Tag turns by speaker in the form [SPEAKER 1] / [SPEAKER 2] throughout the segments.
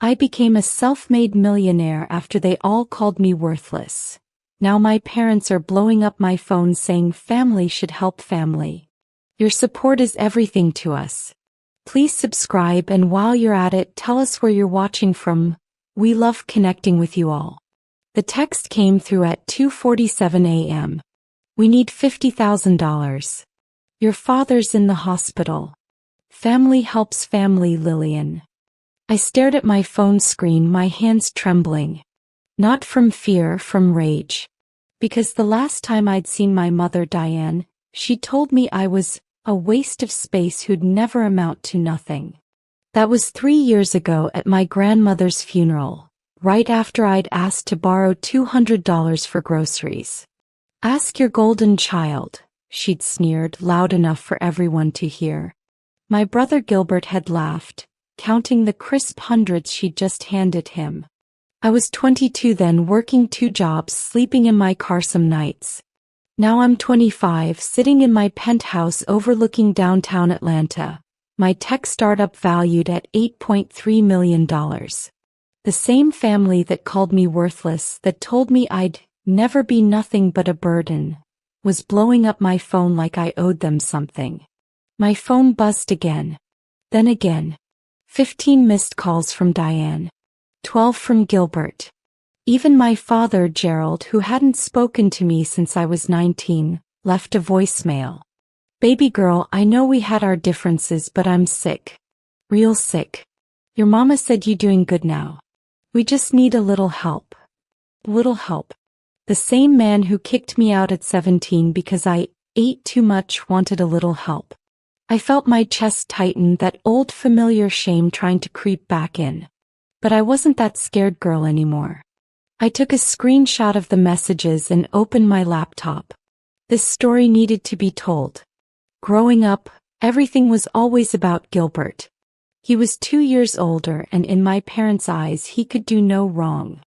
[SPEAKER 1] I became a self-made millionaire after they all called me worthless. Now my parents are blowing up my phone saying family should help family. Your support is everything to us. Please subscribe, and while you're at it, tell us where you're watching from. We love connecting with you all. The text came through at 2:47 a.m. We need $50,000. Your father's in the hospital. Family helps family, Lillian. I stared at my phone screen, my hands trembling. Not from fear, from rage. Because the last time I'd seen my mother, Diane, she told me I was a waste of space who'd never amount to nothing. That was 3 years ago at my grandmother's funeral, right after I'd asked to borrow $200 for groceries. Ask your golden child, she'd sneered, loud enough for everyone to hear. My brother Gilbert had laughed, counting the crisp hundreds she'd just handed him. I was 22 then, working 2 jobs, sleeping in my car some nights. Now I'm 25, sitting in my penthouse overlooking downtown Atlanta, my tech startup valued at $8.3 million. The same family that called me worthless, that told me I'd never be nothing but a burden, was blowing up my phone like I owed them something. My phone buzzed again. Then again. 15 missed calls from Diane. 12 from Gilbert. Even my father, Gerald, who hadn't spoken to me since I was 19, left a voicemail. Baby girl, I know we had our differences, but I'm sick. Real sick. Your mama said you doing good now. We just need a little help. Little help. The same man who kicked me out at 17 because I ate too much wanted a little help. I felt my chest tighten, that old familiar shame trying to creep back in. But I wasn't that scared girl anymore. I took a screenshot of the messages and opened my laptop. This story needed to be told. Growing up, everything was always about Gilbert. He was 2 years older, and in my parents' eyes he could do no wrong.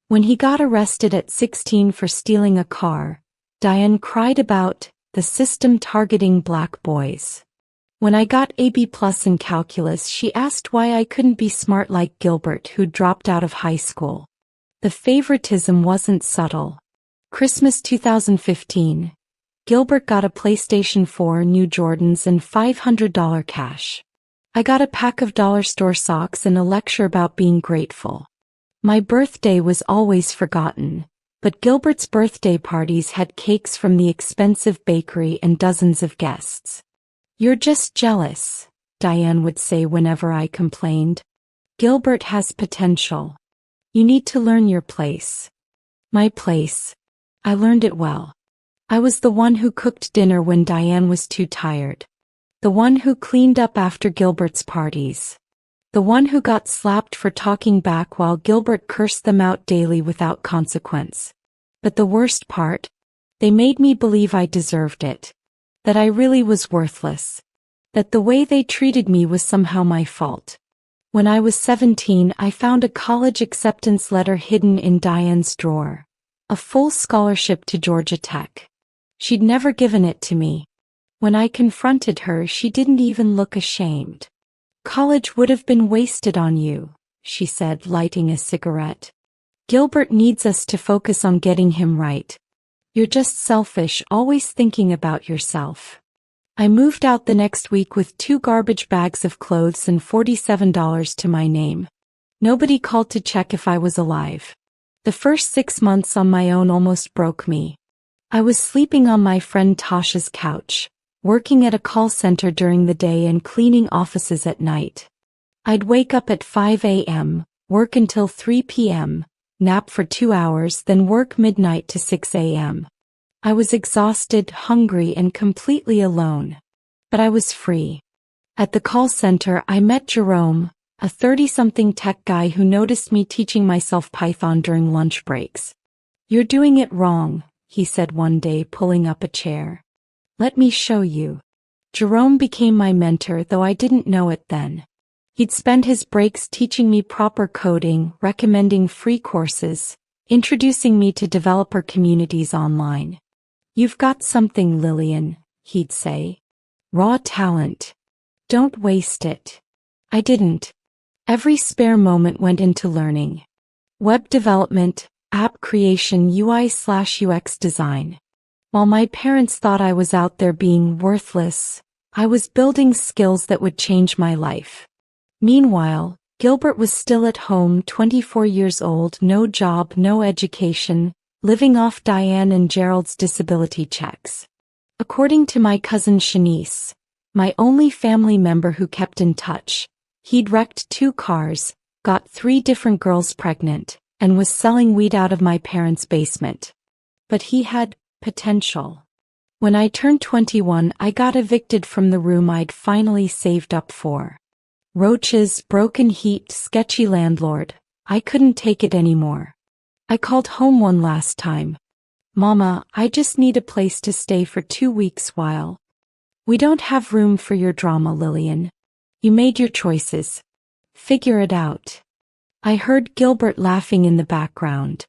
[SPEAKER 1] When he got arrested at 16 for stealing a car, Diane cried about the system targeting black boys. When I got a B+ in calculus, she asked why I couldn't be smart like Gilbert, who dropped out of high school. The favoritism wasn't subtle. Christmas 2015. Gilbert got a PlayStation 4, new Jordans, and $500 cash. I got a pack of dollar store socks and a lecture about being grateful. My birthday was always forgotten, but Gilbert's birthday parties had cakes from the expensive bakery and dozens of guests. You're just jealous, Diane would say whenever I complained. Gilbert has potential. You need to learn your place. My place. I learned it well. I was the one who cooked dinner when Diane was too tired. The one who cleaned up after Gilbert's parties. The one who got slapped for talking back while Gilbert cursed them out daily without consequence. But the worst part? They made me believe I deserved it. That I really was worthless. That the way they treated me was somehow my fault. When I was 17, I found a college acceptance letter hidden in Diane's drawer. A full scholarship to Georgia Tech. She'd never given it to me. When I confronted her, she didn't even look ashamed. College would have been wasted on you, she said, lighting a cigarette. Gilbert needs us to focus on getting him right. You're just selfish, always thinking about yourself. I moved out the next week with 2 garbage bags of clothes and $47 to my name. Nobody called to check if I was alive. The first 6 months on my own almost broke me. I was sleeping on my friend Tasha's couch, working at a call center during the day and cleaning offices at night. I'd wake up at 5 a.m., work until 3 p.m., nap for 2 hours, then work midnight to 6 a.m. I was exhausted, hungry, and completely alone. But I was free. At the call center, I met Jerome, a 30-something tech guy who noticed me teaching myself Python during lunch breaks. You're doing it wrong, he said one day, pulling up a chair. Let me show you. Jerome became my mentor, though I didn't know it then. He'd spend his breaks teaching me proper coding, recommending free courses, introducing me to developer communities online. You've got something, Lillian, he'd say. Raw talent. Don't waste it. I didn't. Every spare moment went into learning. Web development, app creation, UI/UX design. While my parents thought I was out there being worthless, I was building skills that would change my life. Meanwhile, Gilbert was still at home, 24 years old, no job, no education, living off Diane and Gerald's disability checks. According to my cousin Shanice, my only family member who kept in touch, he'd wrecked 2 cars, got 3 different girls pregnant, and was selling weed out of my parents' basement. But he had potential. When I turned 21, I got evicted from the room I'd finally saved up for. Roaches, broken heat, sketchy landlord. I couldn't take it anymore. I called home one last time. Mama, I just need a place to stay for 2 weeks while. We don't have room for your drama, Lillian. You made your choices. Figure it out. I heard Gilbert laughing in the background.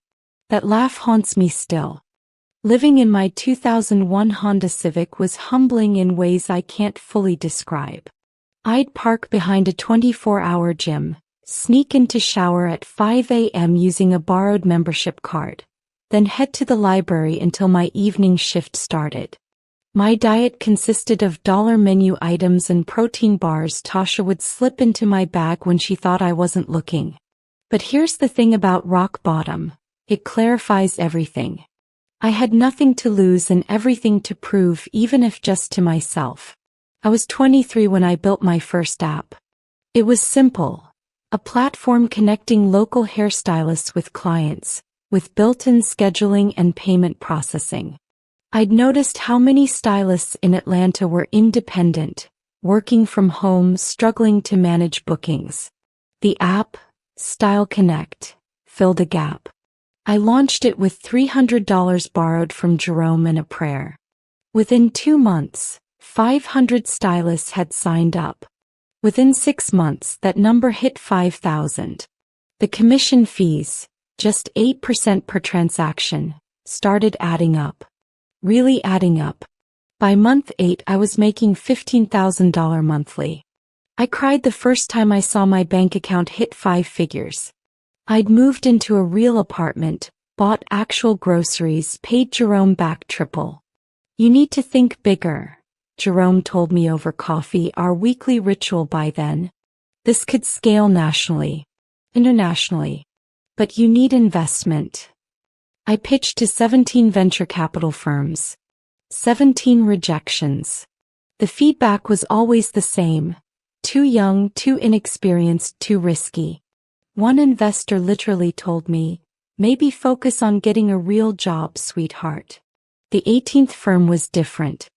[SPEAKER 1] That laugh haunts me still. Living in my 2001 Honda Civic was humbling in ways I can't fully describe. I'd park behind a 24-hour gym, sneak into shower at 5 a.m. using a borrowed membership card, then head to the library until my evening shift started. My diet consisted of dollar menu items and protein bars Tasha would slip into my bag when she thought I wasn't looking. But here's the thing about rock bottom, it clarifies everything. I had nothing to lose and everything to prove, even if just to myself. I was 23 when I built my first app. It was simple, a platform connecting local hairstylists with clients, with built-in scheduling and payment processing. I'd noticed how many stylists in Atlanta were independent, working from home, struggling to manage bookings. The app, Style Connect, filled a gap. I launched it with $300 borrowed from Jerome and a prayer. Within 2 months, 500 stylists had signed up. Within 6 months, that number hit 5,000. The commission fees, just 8% per transaction, started adding up. Really adding up. By month 8, I was making $15,000 monthly. I cried the first time I saw my bank account hit 5 figures. I'd moved into a real apartment, bought actual groceries, paid Jerome back triple. You need to think bigger, Jerome told me over coffee, our weekly ritual by then. This could scale nationally, internationally. But you need investment. I pitched to 17 venture capital firms. 17 rejections. The feedback was always the same. Too young, too inexperienced, too risky. One investor literally told me, maybe focus on getting a real job, sweetheart. The 18th firm was different.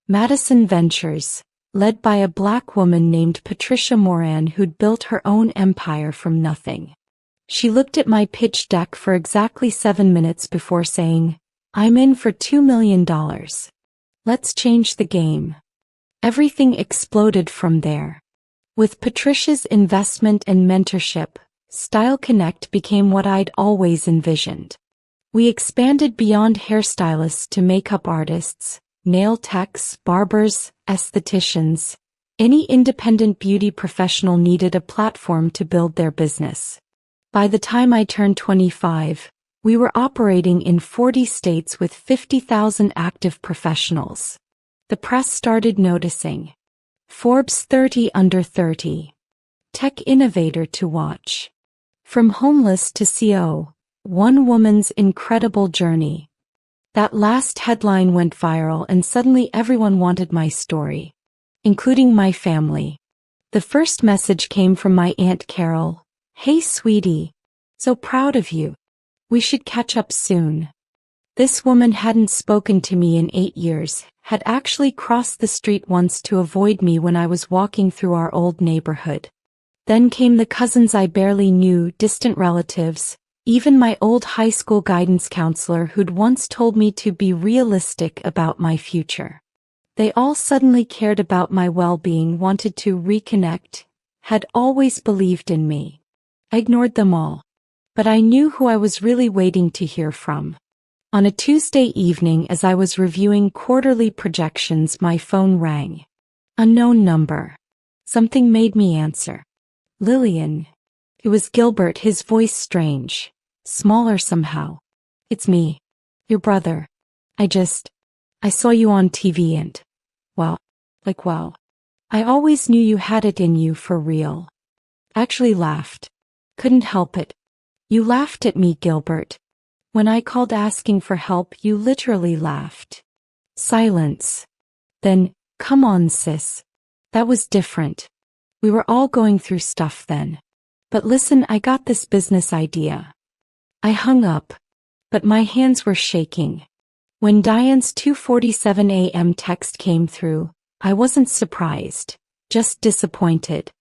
[SPEAKER 1] Madison Ventures, led by a Black woman named Patricia Moran who'd built her own empire from nothing. She looked at my pitch deck for exactly 7 minutes before saying, I'm in for $2 million. Let's change the game. Everything exploded from there. With Patricia's investment and mentorship, Style Connect became what I'd always envisioned. We expanded beyond hairstylists to makeup artists, nail techs, barbers, estheticians. Any independent beauty professional needed a platform to build their business. By the time I turned 25, we were operating in 40 states with 50,000 active professionals. The press started noticing. Forbes 30 under 30. Tech innovator to watch. From homeless to CEO, one woman's incredible journey. That last headline went viral and suddenly everyone wanted my story, including my family. The first message came from my Aunt Carol. Hey sweetie, so proud of you. We should catch up soon. This woman hadn't spoken to me in 8 years, had actually crossed the street once to avoid me when I was walking through our old neighborhood. Then came the cousins I barely knew, distant relatives, even my old high school guidance counselor who'd once told me to be realistic about my future. They all suddenly cared about my well-being, wanted to reconnect, had always believed in me. I ignored them all. But I knew who I was really waiting to hear from. On a Tuesday evening as I was reviewing quarterly projections, my phone rang. Unknown number. Something made me answer. Lillian, It was Gilbert, his voice strange, smaller somehow. It's me, your brother. I saw you on TV and, wow. Wow. I always knew you had it in you for real. Actually laughed. Couldn't help it. You laughed at me, Gilbert. When I called asking for help, you literally laughed. Silence. Then, come on, sis. That was different. We were all going through stuff then. But listen, I got this business idea. I hung up, but my hands were shaking. When Diane's 2:47 a.m. text came through, I wasn't surprised, just disappointed.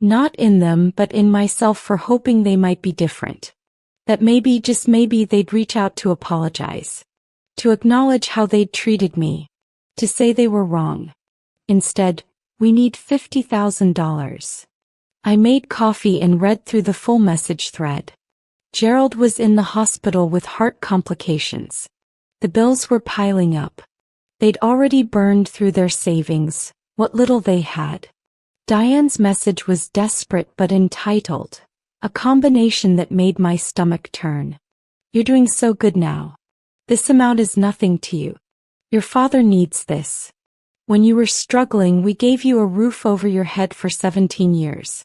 [SPEAKER 1] Not in them, but in myself for hoping they might be different. That maybe, just maybe, they'd reach out to apologize. To acknowledge how they'd treated me. To say they were wrong. Instead, we need $50,000. I made coffee and read through the full message thread. Gerald was in the hospital with heart complications. The bills were piling up. They'd already burned through their savings, what little they had. Diane's message was desperate but entitled, a combination that made my stomach turn. You're doing so good now. This amount is nothing to you. Your father needs this. When you were struggling, we gave you a roof over your head for 17 years.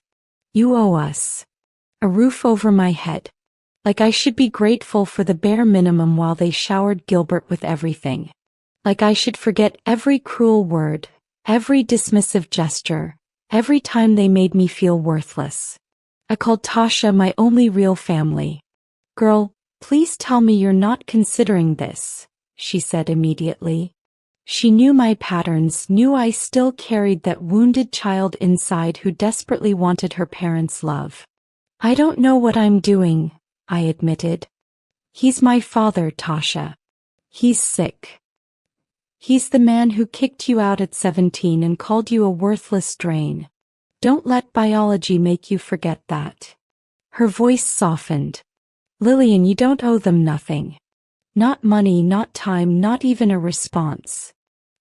[SPEAKER 1] You owe us. A roof over my head. Like I should be grateful for the bare minimum while they showered Gilbert with everything. Like I should forget every cruel word, every dismissive gesture, every time they made me feel worthless. I called Tasha my only real family. Girl, please tell me you're not considering this, she said immediately. She knew my patterns, knew I still carried that wounded child inside who desperately wanted her parents' love. I don't know what I'm doing, I admitted. He's my father, Tasha. He's sick. He's the man who kicked you out at 17 and called you a worthless drain. Don't let biology make you forget that. Her voice softened. Lillian, you don't owe them nothing. Not money, not time, not even a response.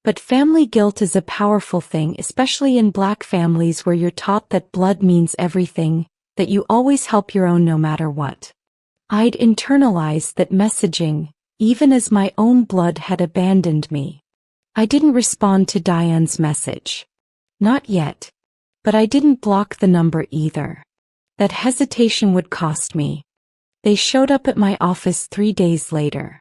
[SPEAKER 1] But family guilt is a powerful thing, especially in Black families where you're taught that blood means everything, that you always help your own no matter what. I'd internalized that messaging, even as my own blood had abandoned me. I didn't respond to Diane's message. Not yet. But I didn't block the number either. That hesitation would cost me. They showed up at my office 3 days later.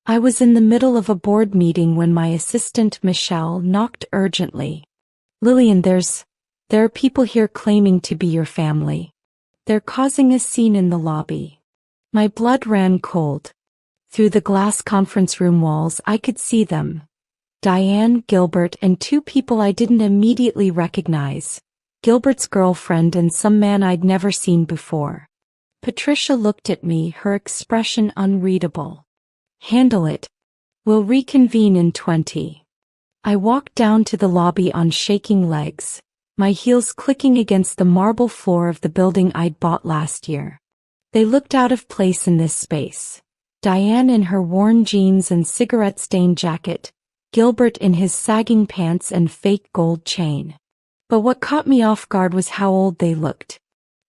[SPEAKER 1] I was in the middle of a board meeting when my assistant Michelle knocked urgently. Lillian, there are people here claiming to be your family. They're causing a scene in the lobby. My blood ran cold. Through the glass conference room walls I could see them. Diane, Gilbert, and 2 people I didn't immediately recognize. Gilbert's girlfriend and some man I'd never seen before. Patricia looked at me, her expression unreadable. Handle it. We'll reconvene in 20. I walked down to the lobby on shaking legs, my heels clicking against the marble floor of the building I'd bought last year. They looked out of place in this space. Diane in her worn jeans and cigarette-stained jacket, Gilbert in his sagging pants and fake gold chain. But what caught me off guard was how old they looked.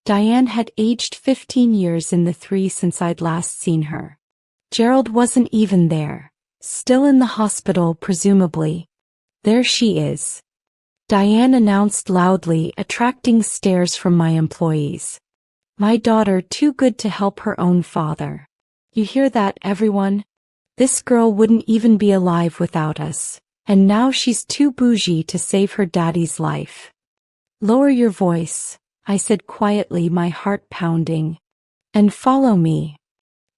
[SPEAKER 1] Diane had aged 15 years in the 3 since I'd last seen her. Gerald wasn't even there. Still in the hospital, presumably. There she is. Diane announced loudly, attracting stares from my employees. My daughter, too good to help her own father. You hear that, everyone? This girl wouldn't even be alive without us. And now she's too bougie to save her daddy's life. Lower your voice, I said quietly, my heart pounding. And follow me.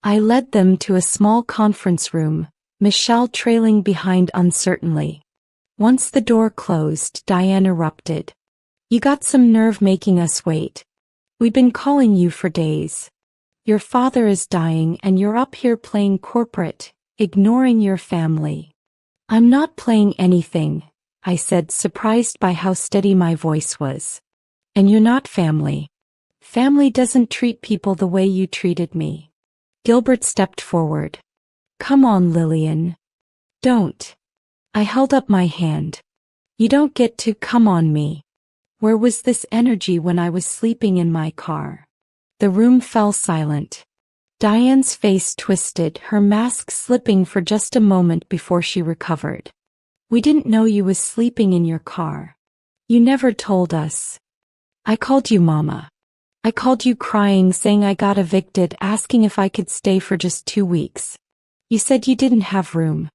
[SPEAKER 1] I led them to a small conference room, Michelle trailing behind uncertainly. Once the door closed, Diane erupted. You got some nerve making us wait. We've been calling you for days. Your father is dying and you're up here playing corporate, ignoring your family. I'm not playing anything, I said, surprised by how steady my voice was. And you're not family. Family doesn't treat people the way you treated me. Gilbert stepped forward. Come on, Lillian. Don't. I held up my hand. You don't get to come on me. Where was this energy when I was sleeping in my car? The room fell silent. Diane's face twisted, her mask slipping for just a moment before she recovered. We didn't know you was sleeping in your car. You never told us. I called you Mama. I called you crying, saying I got evicted, asking if I could stay for just 2 weeks. You said you didn't have room.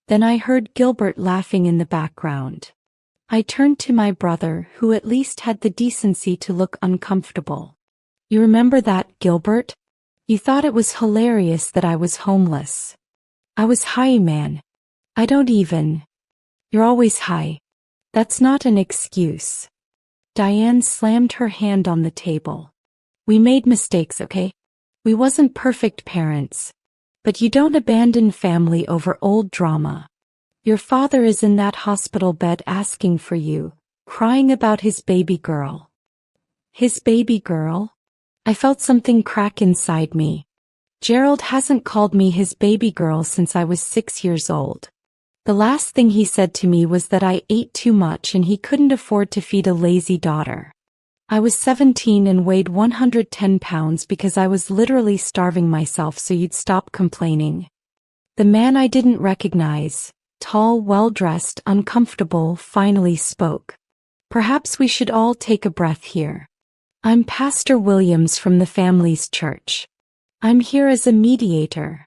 [SPEAKER 1] Then I heard Gilbert laughing in the background. I turned to my brother, who at least had the decency to look uncomfortable. You remember that, Gilbert? You thought it was hilarious that I was homeless. I was high, man. I don't even. You're always high. That's not an excuse. Diane slammed her hand on the table. We made mistakes, okay? We wasn't perfect parents. But you don't abandon family over old drama. Your father is in that hospital bed asking for you, crying about his baby girl. His baby girl? I felt something crack inside me. Gerald hasn't called me his baby girl since I was 6 years old. The last thing he said to me was that I ate too much and he couldn't afford to feed a lazy daughter. I was 17 and weighed 110 pounds because I was literally starving myself so you'd stop complaining. The man I didn't recognize, tall, well-dressed, uncomfortable, finally spoke. Perhaps we should all take a breath here. I'm Pastor Williams from the family's church. I'm here as a mediator.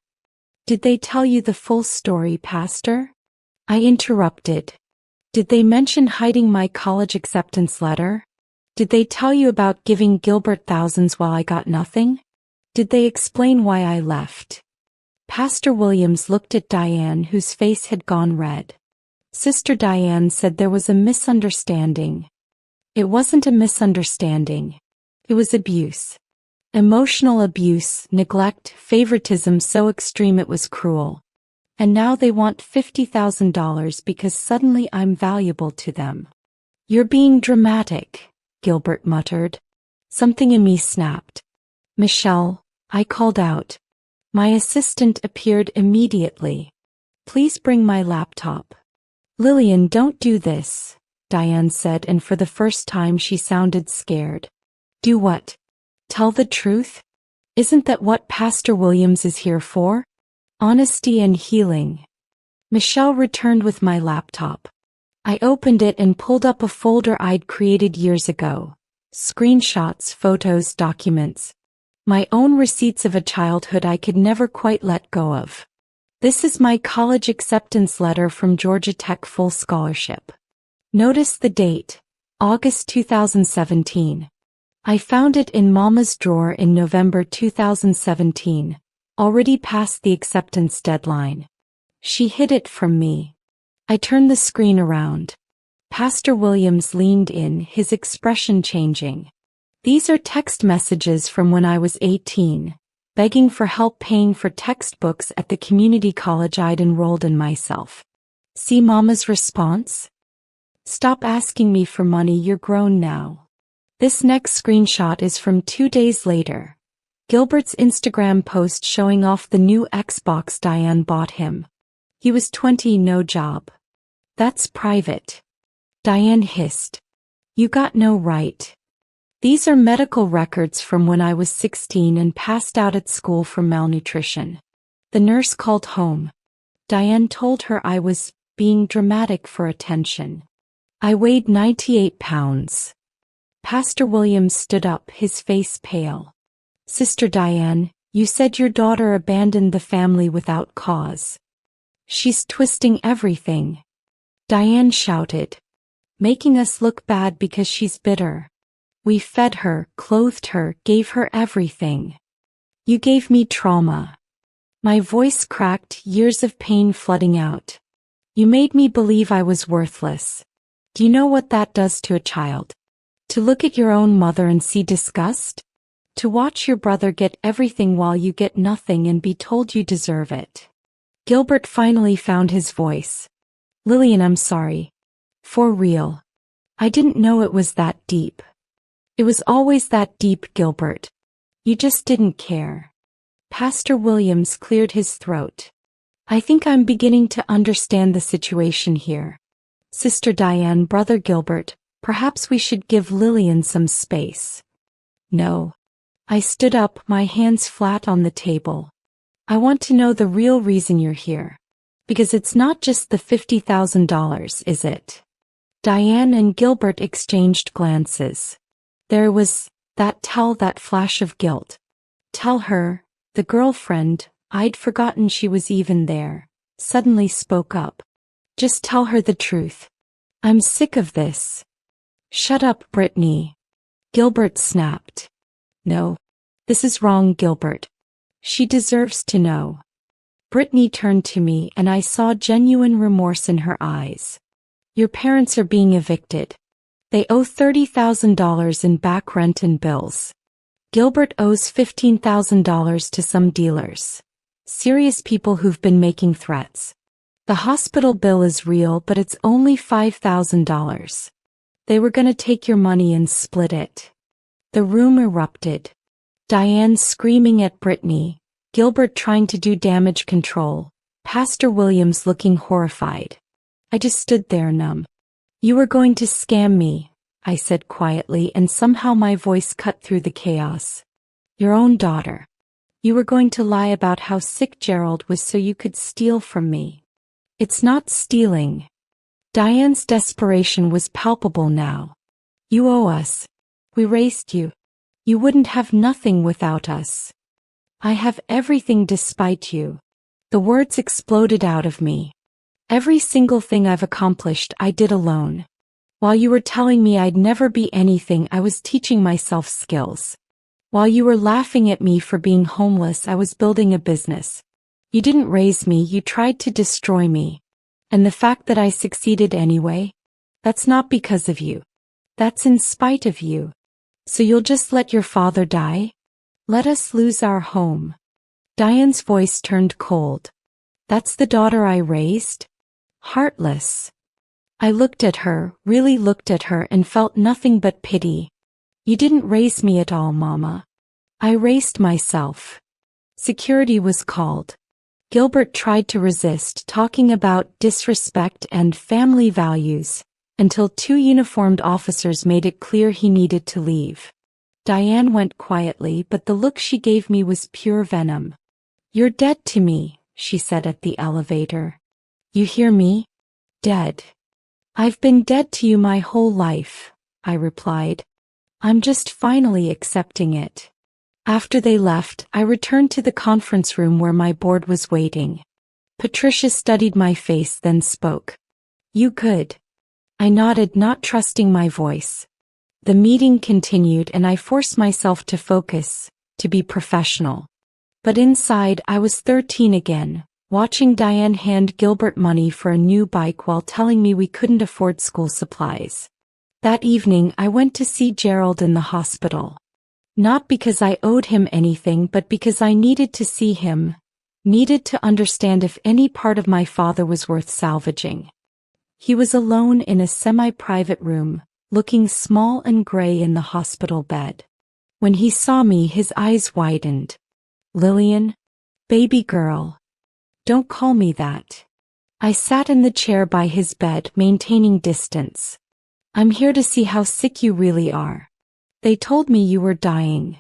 [SPEAKER 1] Did they tell you the full story, Pastor? I interrupted. Did they mention hiding my college acceptance letter? Did they tell you about giving Gilbert thousands while I got nothing? Did they explain why I left? Pastor Williams looked at Diane, whose face had gone red. Sister Diane said there was a misunderstanding. It wasn't a misunderstanding. It was abuse. Emotional abuse, neglect, favoritism so extreme it was cruel. And now they want $50,000 because suddenly I'm valuable to them. You're being dramatic, Gilbert muttered. Something in me snapped. Michelle, I called out. My assistant appeared immediately. Please bring my laptop. Lillian, don't do this, Diane said, and for the first time she sounded scared. Do what? Tell the truth? Isn't that what Pastor Williams is here for? Honesty and healing. Michelle returned with my laptop. I opened it and pulled up a folder I'd created years ago. Screenshots, photos, documents. My own receipts of a childhood I could never quite let go of. This is my college acceptance letter from Georgia Tech full scholarship. Notice the date, August 2017. I found it in Mama's drawer in November 2017. Already past the acceptance deadline. She hid it from me. I turned the screen around. Pastor Williams leaned in, his expression changing. These are text messages from when I was 18, begging for help paying for textbooks at the community college I'd enrolled in myself. See Mama's response? Stop asking me for money, you're grown now. This next screenshot is from 2 days later. Gilbert's Instagram post showing off the new Xbox Diane bought him. He was 20, no job. That's private. Diane hissed. You got no right. These are medical records from when I was 16 and passed out at school for malnutrition. The nurse called home. Diane told her I was being dramatic for attention. I weighed 98 pounds. Pastor Williams stood up, his face pale. Sister Diane, you said your daughter abandoned the family without cause. She's twisting everything. Diane shouted. Making us look bad because she's bitter. We fed her, clothed her, gave her everything. You gave me trauma. My voice cracked, years of pain flooding out. You made me believe I was worthless. Do you know what that does to a child? To look at your own mother and see disgust? To watch your brother get everything while you get nothing and be told you deserve it. Gilbert finally found his voice. Lillian, I'm sorry. For real. I didn't know it was that deep. It was always that deep, Gilbert. You just didn't care. Pastor Williams cleared his throat. I think I'm beginning to understand the situation here. Sister Diane, Brother Gilbert, perhaps we should give Lillian some space. No. I stood up, my hands flat on the table. I want to know the real reason you're here. Because it's not just the $50,000, is it? Diane and Gilbert exchanged glances. There was that flash of guilt. Tell her, the girlfriend, I'd forgotten she was even there, suddenly spoke up. Just tell her the truth. I'm sick of this. Shut up, Brittany. Gilbert snapped. No. This is wrong, Gilbert. She deserves to know. Brittany turned to me and I saw genuine remorse in her eyes. Your parents are being evicted. They owe $30,000 in back rent and bills. Gilbert owes $15,000 to some dealers. Serious people who've been making threats. The hospital bill is real, but it's only $5,000. They were gonna take your money and split it. The room erupted. Diane screaming at Brittany, Gilbert trying to do damage control, Pastor Williams looking horrified. I just stood there numb. You were going to scam me, I said quietly, and somehow my voice cut through the chaos. Your own daughter. You were going to lie about how sick Gerald was so you could steal from me. It's not stealing. Diane's desperation was palpable now. You owe us. We raised you. You wouldn't have nothing without us. I have everything despite you. The words exploded out of me. Every single thing I've accomplished I did alone. While you were telling me I'd never be anything, I was teaching myself skills. While you were laughing at me for being homeless, I was building a business. You didn't raise me, you tried to destroy me. And the fact that I succeeded anyway? That's not because of you. That's in spite of you. So you'll just let your father die? Let us lose our home. Diane's voice turned cold. That's the daughter I raised? Heartless. I looked at her, really looked at her, and felt nothing but pity. You didn't raise me at all, Mama. I raised myself. Security was called. Gilbert tried to resist, talking about disrespect and family values, until two uniformed officers made it clear he needed to leave. Diane went quietly, but the look she gave me was pure venom. You're dead to me, she said at the elevator. You hear me? Dead. I've been dead to you my whole life, I replied. I'm just finally accepting it. After they left, I returned to the conference room where my board was waiting. Patricia studied my face, then spoke. You good? I nodded, not trusting my voice. The meeting continued and I forced myself to focus, to be professional. But inside I was 13 again, watching Diane hand Gilbert money for a new bike while telling me we couldn't afford school supplies. That evening I went to see Gerald in the hospital. Not because I owed him anything, but because I needed to see him, needed to understand if any part of my father was worth salvaging. He was alone in a semi-private room, looking small and gray in the hospital bed. When he saw me, his eyes widened. Lillian? Baby girl. Don't call me that. I sat in the chair by his bed, maintaining distance. I'm here to see how sick you really are. They told me you were dying.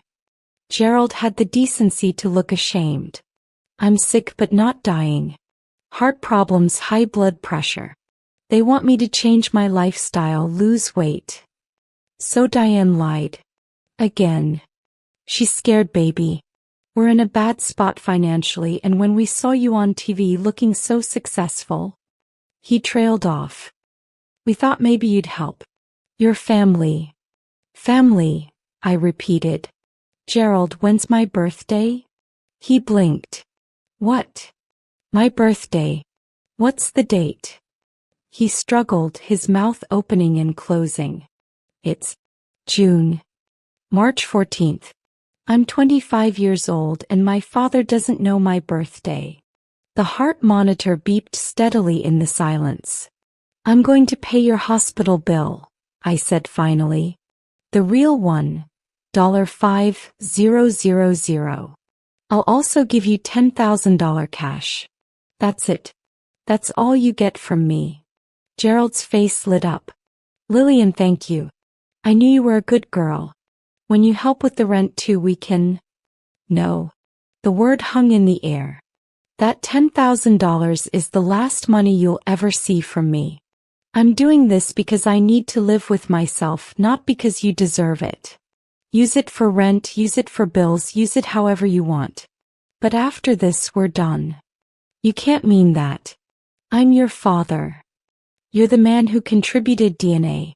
[SPEAKER 1] Gerald had the decency to look ashamed. I'm sick but not dying. Heart problems, high blood pressure. They want me to change my lifestyle, lose weight. So Diane lied. Again. She's scared, baby. We're in a bad spot financially, and when we saw you on TV looking so successful. He trailed off. We thought maybe you'd help. Your family. Family, I repeated. Gerald, when's my birthday? He blinked. What? My birthday. What's the date? He struggled, his mouth opening and closing. It's June. March 14th. I'm 25 years old and my father doesn't know my birthday. The heart monitor beeped steadily in the silence. I'm going to pay your hospital bill, I said finally. The real one, $5,000. I'll also give you $10,000 cash. That's it. That's all you get from me. Gerald's face lit up. Lillian, thank you. I knew you were a good girl. When you help with the rent too, we can. No. The word hung in the air. That $10,000 is the last money you'll ever see from me. I'm doing this because I need to live with myself, not because you deserve it. Use it for rent, use it for bills, use it however you want. But after this, we're done. You can't mean that. I'm your father. You're the man who contributed DNA.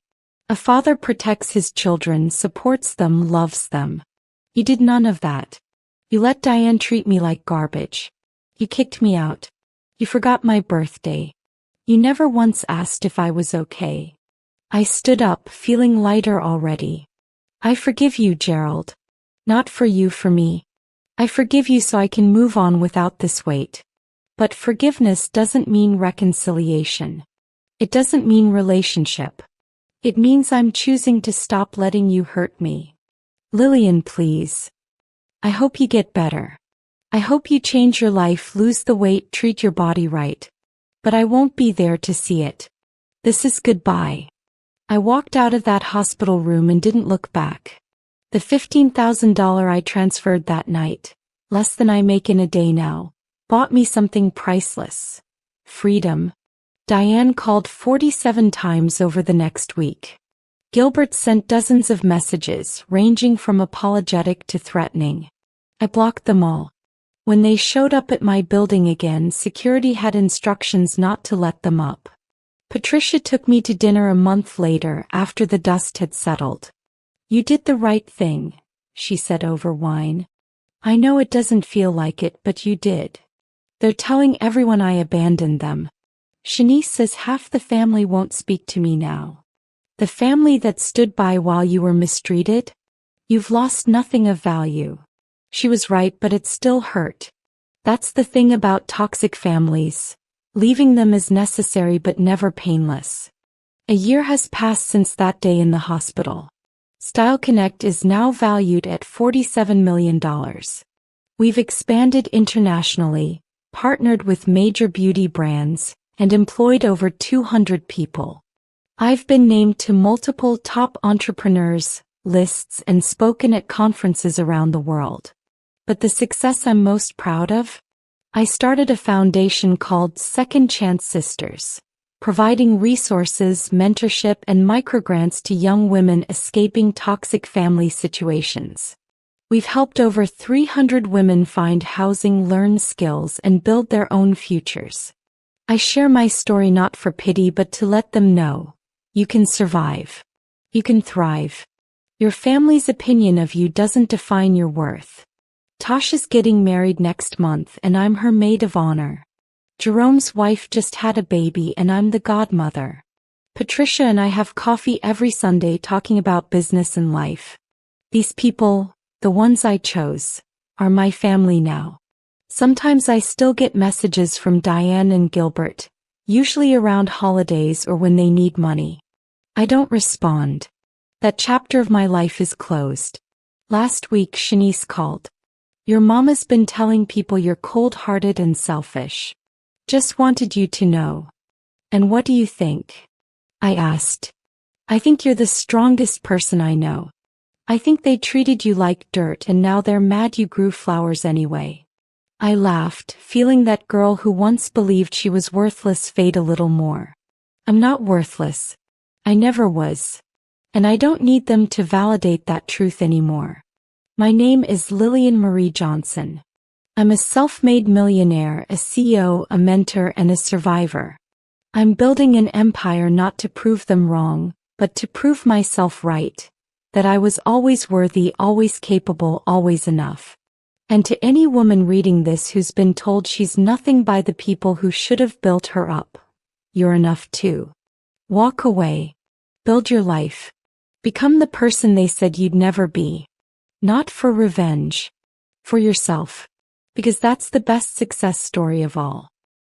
[SPEAKER 1] A father protects his children, supports them, loves them. You did none of that. You let Diane treat me like garbage. You kicked me out. You forgot my birthday. You never once asked if I was okay. I stood up, feeling lighter already. I forgive you, Gerald. Not for you, for me. I forgive you so I can move on without this weight. But forgiveness doesn't mean reconciliation. It doesn't mean relationship. It means I'm choosing to stop letting you hurt me. Lillian, please. I hope you get better. I hope you change your life, lose the weight, treat your body right. But I won't be there to see it. This is goodbye. I walked out of that hospital room and didn't look back. The $15,000 I transferred that night, less than I make in a day now, bought me something priceless. Freedom. Diane called 47 times over the next week. Gilbert sent dozens of messages, ranging from apologetic to threatening. I blocked them all. When they showed up at my building again, security had instructions not to let them up. Patricia took me to dinner a month later after the dust had settled. You did the right thing, she said over wine. I know it doesn't feel like it, but you did. They're telling everyone I abandoned them. Shanice says half the family won't speak to me now. The family that stood by while you were mistreated? You've lost nothing of value. She was right, but it still hurt. That's the thing about toxic families. Leaving them is necessary but never painless. A year has passed since that day in the hospital. Style Connect is now valued at $47 million. We've expanded internationally, partnered with major beauty brands, and employed over 200 people. I've been named to multiple top entrepreneurs lists and spoken at conferences around the world. But the success I'm most proud of? I started a foundation called Second Chance Sisters, providing resources, mentorship, and microgrants to young women escaping toxic family situations. We've helped over 300 women find housing, learn skills, and build their own futures. I share my story not for pity but to let them know. You can survive. You can thrive. Your family's opinion of you doesn't define your worth. Tasha's getting married next month and I'm her maid of honor. Jerome's wife just had a baby and I'm the godmother. Patricia and I have coffee every Sunday talking about business and life. These people, the ones I chose, are my family now. Sometimes I still get messages from Diane and Gilbert, usually around holidays or when they need money. I don't respond. That chapter of my life is closed. Last week Shanice called. Your mama's been telling people you're cold-hearted and selfish. Just wanted you to know. And what do you think? I asked. I think you're the strongest person I know. I think they treated you like dirt and now they're mad you grew flowers anyway. I laughed, feeling that girl who once believed she was worthless fade a little more. I'm not worthless. I never was. And I don't need them to validate that truth anymore. My name is Lillian Marie Johnson. I'm a self-made millionaire, a CEO, a mentor, and a survivor. I'm building an empire not to prove them wrong, but to prove myself right. That I was always worthy, always capable, always enough. And to any woman reading this who's been told she's nothing by the people who should have built her up, you're enough too. Walk away. Build your life. Become the person they said you'd never be. Not for revenge. For yourself. Because that's the best success story of all.